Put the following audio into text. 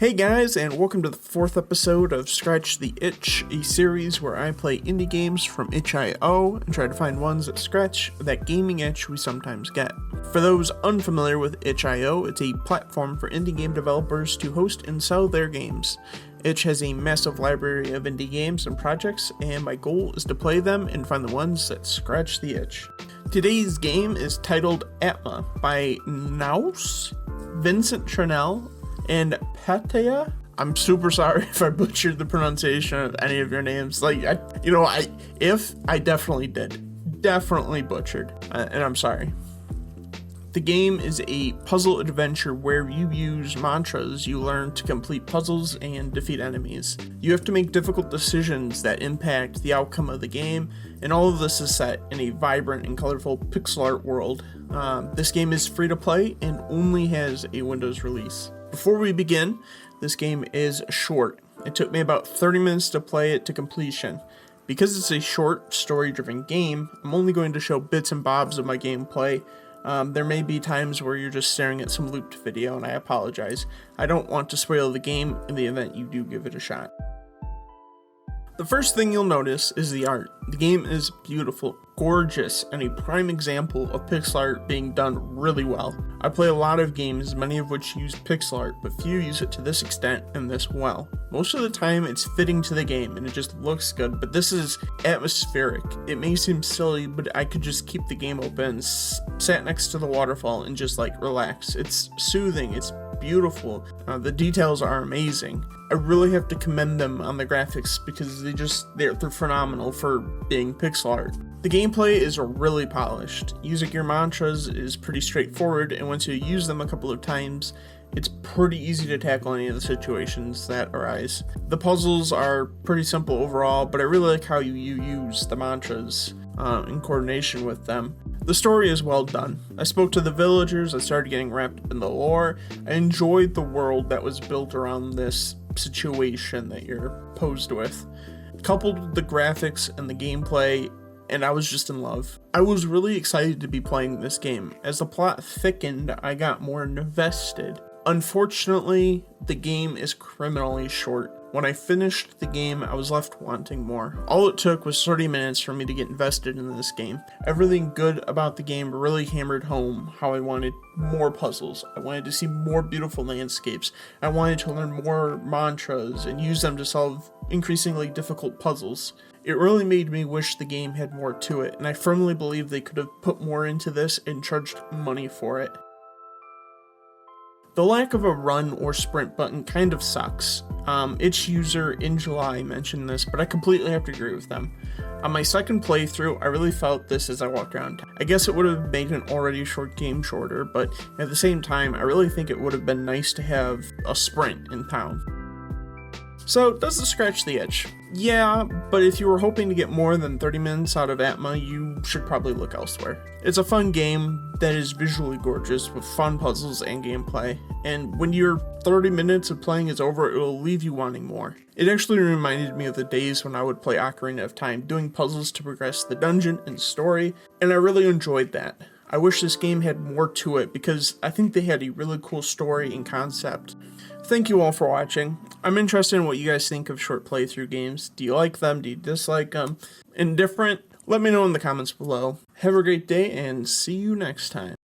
Hey guys, and welcome to the 4th episode of Scratch the Itch, a series where I play indie games from itch.io and try to find ones that scratch that gaming itch we sometimes get. For those unfamiliar with itch.io, it's a platform for indie game developers to host and sell their games. Itch has a massive library of indie games and projects, and my goal is to play them and find the ones that scratch the itch. Today's game is titled Atma by Naus, Vincent Chanel, and Pattaya. I'm super sorry if I butchered the pronunciation of any of your names. I definitely did. Definitely butchered. And I'm sorry. The game is a puzzle adventure where you use mantras you learn to complete puzzles and defeat enemies. You have to make difficult decisions that impact the outcome of the game, and all of this is set in a vibrant and colorful pixel art world. This game is free to play and only has a Windows release. Before we begin, this game is short. It took me about 30 minutes to play it to completion. Because it's a short, story-driven game, I'm only going to show bits and bobs of my gameplay. There may be times where you're just staring at some looped video, and I apologize. I don't want to spoil the game in the event you do give it a shot. The first thing you'll notice is the art. The game is beautiful, gorgeous, and a prime example of pixel art being done really well. I play a lot of games, many of which use pixel art, but few use it to this extent and this well. Most of the time it's fitting to the game and it just looks good, but this is atmospheric. It may seem silly, but I could just keep the game open, sat next to the waterfall and just relax. It's soothing, it's beautiful. The details are amazing. I really have to commend them on the graphics because they're phenomenal for being pixel art. The gameplay is really polished. Using your mantras is pretty straightforward, and once you use them a couple of times, it's pretty easy to tackle any of the situations that arise. The puzzles are pretty simple overall, but I really like how you use the mantras in coordination with them. The story is well done. I spoke to the villagers, I started getting wrapped up in the lore. I enjoyed the world that was built around this situation that you're posed with. Coupled with the graphics and the gameplay, and I was just in love. I was really excited to be playing this game. As the plot thickened, I got more invested. Unfortunately, the game is criminally short. When I finished the game, I was left wanting more. All it took was 30 minutes for me to get invested in this game. Everything good about the game really hammered home how I wanted more puzzles. I wanted to see more beautiful landscapes. I wanted to learn more mantras and use them to solve increasingly difficult puzzles. It really made me wish the game had more to it, and I firmly believe they could have put more into this and charged money for it. The lack of a run or sprint button kind of sucks. Itch user in July mentioned this, but I completely have to agree with them. On my second playthrough, I really felt this as I walked around. I guess it would have made an already short game shorter, but at the same time, I really think it would have been nice to have a sprint in town. So, does it scratch the itch? Yeah, but if you were hoping to get more than 30 minutes out of Atma, you should probably look elsewhere. It's a fun game that is visually gorgeous with fun puzzles and gameplay, and when your 30 minutes of playing is over, it will leave you wanting more. It actually reminded me of the days when I would play Ocarina of Time, doing puzzles to progress the dungeon and story, and I really enjoyed that. I wish this game had more to it because I think they had a really cool story and concept. Thank you all for watching. I'm interested in what you guys think of short playthrough games. Do you like them? Do you dislike them? Indifferent? Let me know in the comments below. Have a great day and see you next time.